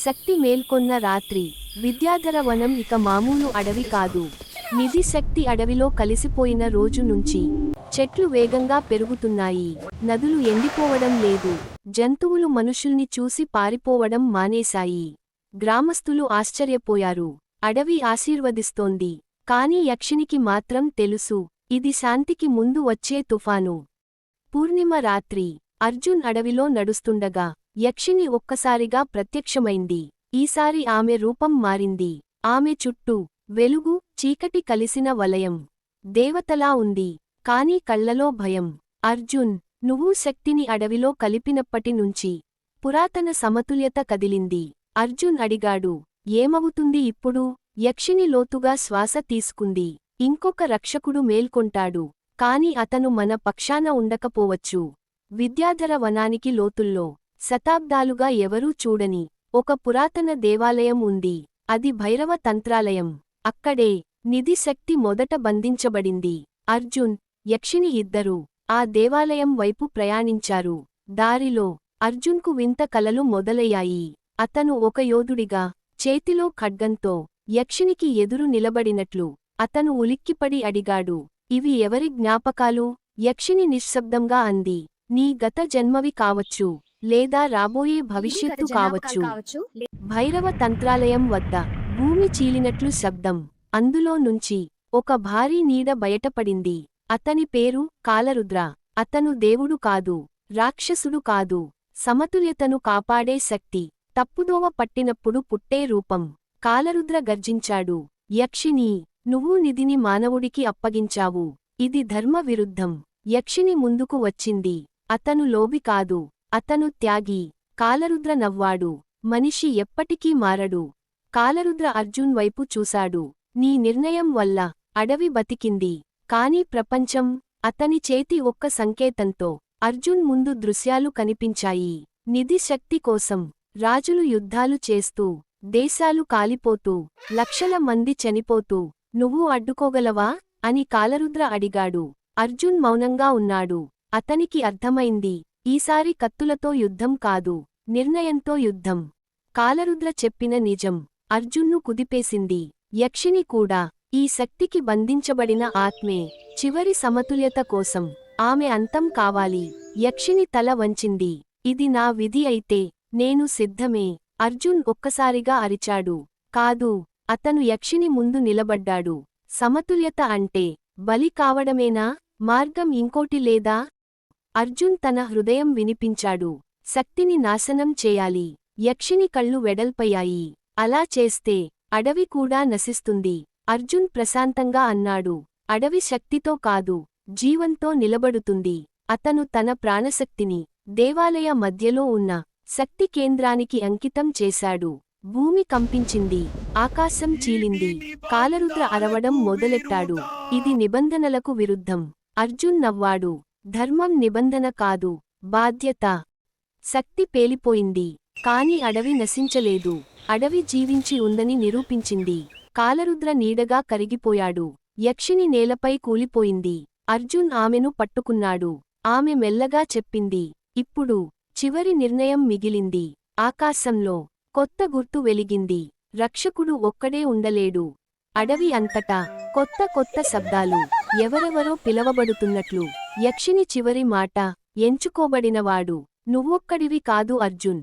శక్తి మేల్కొన్న రాత్రి. విద్యాధర వనం ఇక మామూలు అడవి కాదు. నిధి శక్తి అడవిలో కలిసిపోయిన రోజు నుంచి చెట్లు వేగంగా పెరుగుతున్నాయి. నదులు ఎండిపోవడం లేదు. జంతువులు మనుషుల్ని చూసి పారిపోవడం మానేశాయి. గ్రామస్థులు ఆశ్చర్యపోయారు. అడవి ఆశీర్వదిస్తోంది. కాని యక్షినికి మాత్రం తెలుసు, ఇది శాంతికి ముందు వచ్చే తుఫాను. పూర్ణిమ రాత్రి. అర్జున్ అడవిలో నడుస్తుండగా యక్షిని ఒక్కసారిగా ప్రత్యక్షమైంది. ఈసారి ఆమె రూపం మారింది. ఆమె చుట్టూ వెలుగు, చీకటి కలిసిన వలయం. దేవతలా ఉంది, కాని కళ్లలో భయం. అర్జున్, నువ్వు శక్తిని అడవిలో కలిపినప్పటి నుంచి పురాతన సమతుల్యత కదిలింది. అర్జున్ అడిగాడు, ఏమవుతుంది ఇప్పుడు? యక్షిని లోతుగా శ్వాస తీసుకుంది. ఇంకొక రక్షకుడు మేల్కొంటాడు, కాని అతను మన పక్షాన ఉండకపోవచ్చు. విద్యాధర వనానికి లోతుల్లో శతాబ్దాలుగా ఎవరూ చూడని ఒక పురాతన దేవాలయం ఉంది. అది భైరవ తంత్రాలయం. అక్కడే నిధి శక్తి మొదట బంధించబడింది. అర్జున్, యక్షిని ఇద్దరూ ఆ దేవాలయం వైపు ప్రయాణించారు. దారిలో అర్జున్కు వింత కలలు మొదలయ్యాయి. అతను ఒక యోధుడిగా చేతిలో ఖడ్గంతో యక్షినికి ఎదురు నిలబడినట్లు అతను ఉలిక్కిపడి అడిగాడు, ఇవి ఎవరి జ్ఞాపకాలు? యక్షిని నిశ్శబ్దంగా అంది, నీ గత జన్మవి కావచ్చు, లేదా రాబోయే భవిష్యత్తు కావచ్చు. భైరవ తంత్రాలయం వద్ద భూమి చీలినట్లు శబ్దం. అందులో నుంచి ఒక భారీ నీడ బయటపడింది. అతని పేరు కాలరుద్ర. అతను దేవుడు కాదు, రాక్షసుడు కాదు, సమతుల్యతను కాపాడే శక్తి. తప్పుదోవ పట్టినప్పుడు పుట్టే రూపం. కాలరుద్ర గర్జించాడు, యక్షినీ, నువ్వు నిధిని మానవుడికి అప్పగించావు. ఇది ధర్మ విరుద్ధం. యక్షిని ముందుకు వచ్చింది. అతను లోబి కాదు, అతను త్యాగి. కాలరుద్ర నవ్వాడు, మనిషి ఎప్పటికీ మారడు. కాలరుద్ర అర్జున్ వైపు చూశాడు. నీ నిర్ణయం వల్ల అడవి బతికింది, కాని ప్రపంచం. అతని చేతి ఒక్క సంకేతంతో అర్జున్ ముందు దృశ్యాలు కనిపించాయి. నిధి శక్తి కోసం రాజులు యుద్ధాలు చేస్తూ, దేశాలు కాలిపోతూ, లక్షల మంది చనిపోతూ, నువ్వు అడ్డుకోగలవా అని కాలరుద్ర అడిగాడు. అర్జున్ మౌనంగా ఉన్నాడు. అతనికి అర్థమైంది, ఈసారి కత్తులతో యుద్ధం కాదు, నిర్ణయంతో యుద్ధం. కాలరుద్ర చెప్పిన నిజం అర్జున్ను కుదిపేసింది. యక్షిని కూడా ఈ శక్తికి బంధించబడిన ఆత్మే. చివరి సమతుల్యత కోసం ఆమె అంతం కావాలి. యక్షిని తల వంచింది. ఇది నా విధి అయితే నేను సిద్ధమే. అర్జున్ ఒక్కసారిగా అరిచాడు, కాదు. అతను యక్షిని ముందు నిలబడ్డాడు. సమతుల్యత అంటే బలి కావడమేనా? మార్గం ఇంకోటి లేదా? అర్జున్ తన హృదయం వినిపించాడు. శక్తిని నాశనం చేయాలి. యక్షిని కళ్ళు వెడల్పయ్యాయి. అలా చేస్తే అడవి కూడా నశిస్తుంది. అర్జున్ ప్రశాంతంగా అన్నాడు, అడవి శక్తితో కాదు, జీవంతో నిలబడుతుంది. అతను తన ప్రాణశక్తిని దేవాలయ మధ్యలో ఉన్న శక్తి కేంద్రానికి అంకితం చేశాడు. భూమి కంపించింది. ఆకాశం చీలింది. కాలరుద్ర అరవడం మొదలెట్టాడు, ఇది నిబంధనలకు విరుద్ధం. అర్జున్ నవ్వాడు, ధర్మం నిబంధన కాదు, బాధ్యత. శక్తి పేలిపోయింది, కాని అడవి నశించలేదు. అడవి జీవించి ఉందని నిరూపించింది. కాలరుద్ర నీడగా కరిగిపోయాడు. యక్షిని నేలపై కూలిపోయింది. అర్జున్ ఆమెను పట్టుకున్నాడు. ఆమె మెల్లగా చెప్పింది, ఇప్పుడు చివరి నిర్ణయం మిగిలింది. ఆకాశంలో కొత్త గుర్తు వెలిగింది. రక్షకుడు ఒక్కడే ఉండలేడు. అడవి అంతటా కొత్త కొత్త శబ్దాలు, ఎవరెవరో పిలవబడుతున్నట్లు. యక్షిని చివరి మాట, ఎంచుకోబడినవాడు నువ్వొక్కడివి కాదు అర్జున్.